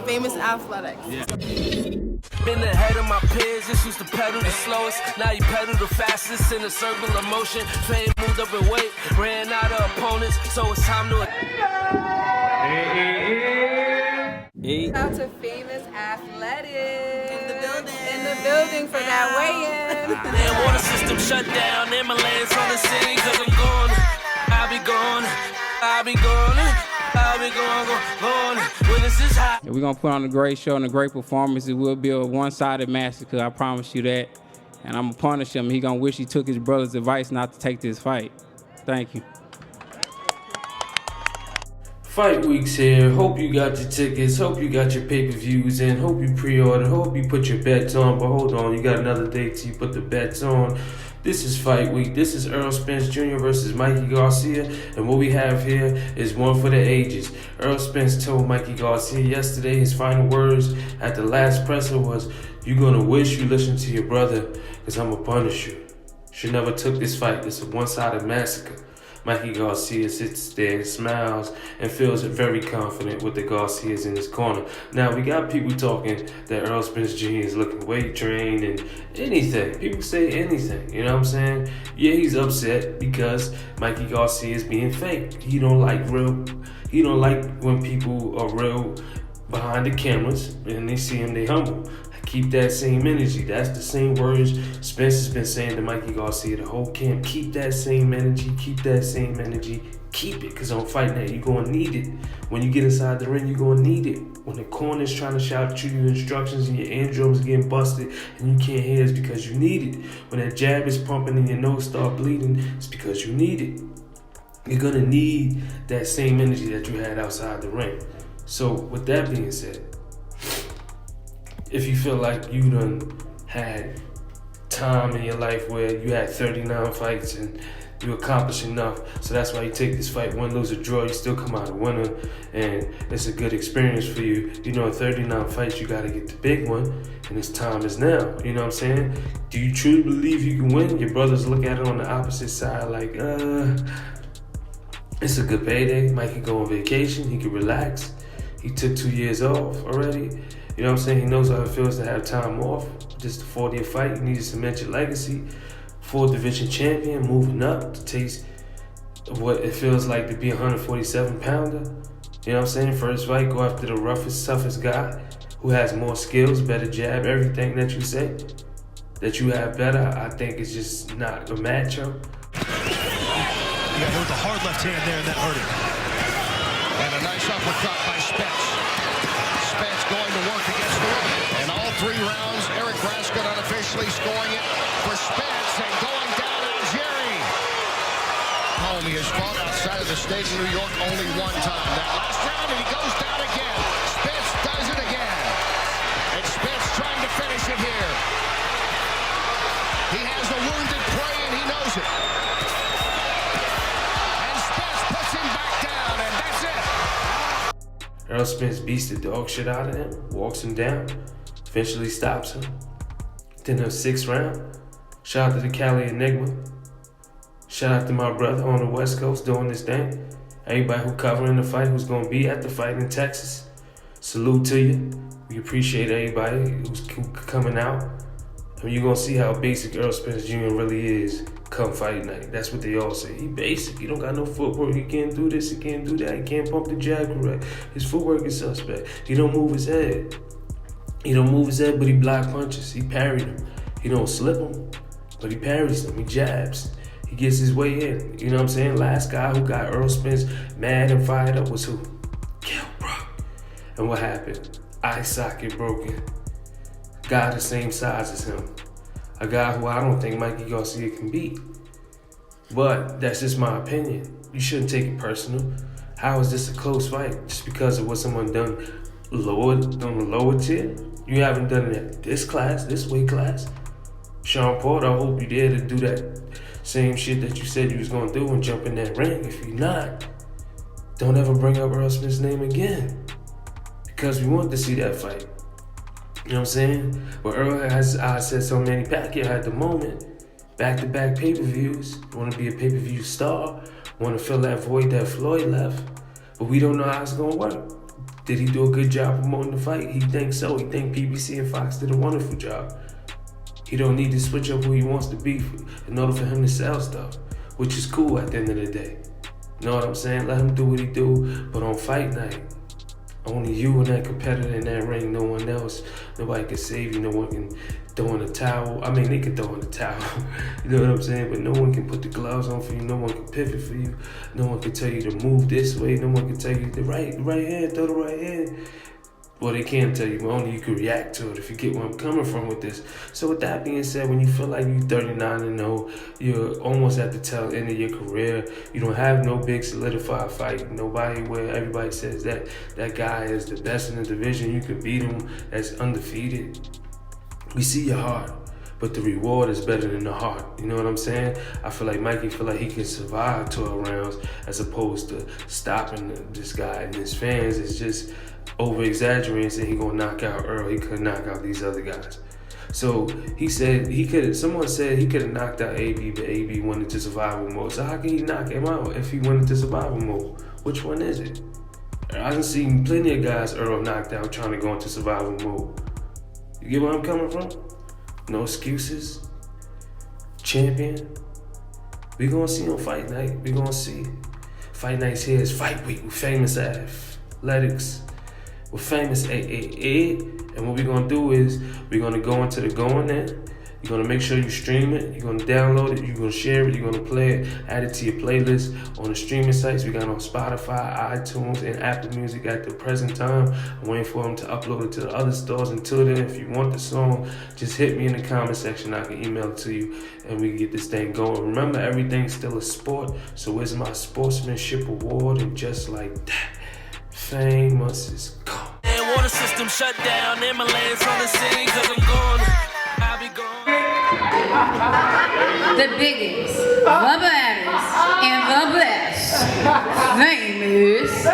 Famous Athletics. Yeah. Been ahead of my peers, this used to pedal the slowest, now you pedal the fastest in a circular motion. Fame moved up in weight, ran out of opponents, so it's time to... Shout out to Famous Athletics. In the building for that weigh-in. Damn, water system shut down, ambulance on the scene, cause I'm gone. I'll be gone, I'll be gone, I'll be gone, when this is hot. We're gonna put on a great show and a great performance. It will be a one-sided massacre, I promise you that. And I'm gonna punish him. He gonna wish he took his brother's advice not to take this fight. Thank you. Fight week's here. Hope you got your tickets. Hope you got your pay-per-views in. Hope you pre-order. Hope you put your bets on. But hold on, you got another day till you put the bets on. This is Fight Week. This is Errol Spence Jr. versus Mikey Garcia. And what we have here is one for the ages. Errol Spence told Mikey Garcia yesterday, his final words at the last presser was, "You're gonna wish you listened to your brother, because I'm gonna punish you." She never took this fight. It's a one-sided massacre. Mikey Garcia sits there and smiles and feels very confident with the Garcias in his corner. Now, we got people talking that Errol Spence Jr. is looking weight trained and anything. People say anything, you know what I'm saying? Yeah, he's upset because Mikey Garcia is being fake. He don't like when people are real behind the cameras and they see him, they humble. Keep that same energy. That's the same words Spence has been saying to Mikey Garcia the whole camp. Keep that same energy. Keep that same energy. Keep it, because on fight night, you're going to need it. When you get inside the ring, you're going to need it. When the corner's trying to shout you your instructions and your eardrums are getting busted and you can't hear, it's because you need it. When that jab is pumping and your nose start bleeding, it's because you need it. You're going to need that same energy that you had outside the ring. So with that being said, if you feel like you done had time in your life where you had 39 fights and you accomplished enough, so that's why you take this fight, win, lose, or draw, you still come out a winner, and it's a good experience for you. You know, 39 fights, you gotta get the big one, and this time is now, you know what I'm saying? Do you truly believe you can win? Your brothers look at it on the opposite side like, it's a good payday. Mike can go on vacation, he can relax. He took 2 years off already. You know what I'm saying? He knows how it feels to have time off. Just the 40th fight, you need to cement your legacy. 4th division champion, moving up to taste of what it feels like to be a 147-pounder. You know what I'm saying? First fight, go after the roughest, toughest guy who has more skills, better jab, everything that you say. That you have better, I think it's just not a matchup. You got hit with the hard left hand there, and that hurt him. And a nice uppercut by Spence. Spence going to work against the ring. And all 3 rounds, Eric Raskin unofficially scoring it for Spence and going down on Jerry. Home, he has fought outside of the state of New York only one time. That last round, and he goes down again. Spence does it again. And Spence trying to finish it here. He has a wounded prey, and he knows it. And Spence puts him back down, and that's it. Errol Spence beats the dog shit out of him, walks him down, eventually stops him. Then the 6th round, shout out to the Cali Enigma. Shout out to my brother on the West Coast doing this thing. Everybody who covering the fight, who's gonna be at the fight in Texas. Salute to you. We appreciate everybody who's coming out. I mean, you're gonna see how basic Errol Spence Jr. really is come fight night. That's what they all say. He basic. He don't got no footwork. He can't do this. He can't do that. He can't pump the jab correct. His footwork is suspect. He don't move his head. He don't move his head, but he block punches. He parried him. He don't slip him, but he parries them. He jabs. He gets his way in. You know what I'm saying? Last guy who got Errol Spence mad and fired up was who? Kell Brook. And what happened? Eye socket broken. Guy the same size as him. A guy who I don't think Mikey Garcia can beat. But that's just my opinion. You shouldn't take it personal. How is this a close fight? Just because of what someone done on the lower tier? You haven't done it at this class, this weight class. Sean Porter, I hope you dare to do that same shit that you said you was gonna do and jump in that ring. If you're not, don't ever bring up Errol Spenz's name again. Because we want to see that fight. You know what I'm saying? Well, Earl has, I said so many Pacquiao at the moment. Back-to-back pay-per-views. Want to be a pay-per-view star. Want to fill that void that Floyd left. But we don't know how it's going to work. Did he do a good job promoting the fight? He thinks so. He thinks PBC and Fox did a wonderful job. He don't need to switch up who he wants to be in order for him to sell stuff, which is cool at the end of the day. You know what I'm saying? Let him do what he do, but on fight night, only you and that competitor in that ring, no one else. Nobody can save you, no one can throw in a towel. I mean, they can throw in a towel, you know what I'm saying? But no one can put the gloves on for you, no one can pivot for you, no one can tell you to move this way, no one can tell you the right hand, throw the right hand. Well, they can tell you, but only you can react to it if you get where I'm coming from with this. So with that being said, when you feel like you're 39-0, you're almost at the tail end of your career, you don't have no big solidified fight, nobody where everybody says that guy is the best in the division, you can beat him, that's undefeated. We see your heart, but the reward is better than the heart. You know what I'm saying? I feel like Mikey feel like he can survive 12 rounds as opposed to stopping this guy, and his fans is just over-exaggerating, saying he gonna knock out Earl. He couldn't knock out these other guys. So he said someone said he could have knocked out AB, but AB went into survival mode. So how can he knock him out if he went into survival mode? Which one is it? I've seen plenty of guys Earl knocked out trying to go into survival mode. You get where I'm coming from? No excuses. Champion. We gonna see on fight night. We gonna see. Fight night's here. It's fight week with famous athletics. With famous AAA. And what we're gonna do is we're gonna go into the Goin in. You're gonna make sure you stream it. You're gonna download it. You're gonna share it. You're gonna play it. Add it to your playlist on the streaming sites. We got on Spotify, iTunes, and Apple Music at the present time. I'm waiting for them to upload it to the other stores. Until then, if you want the song, just hit me in the comment section. I can email it to you, and we can get this thing going. Remember, everything's still a sport. So where's my sportsmanship award? And just like that, famous is gone. Water system shut down, ambulance on the scene, cause I'm gone. I'll be gone. The biggest, the baddest, and the best famous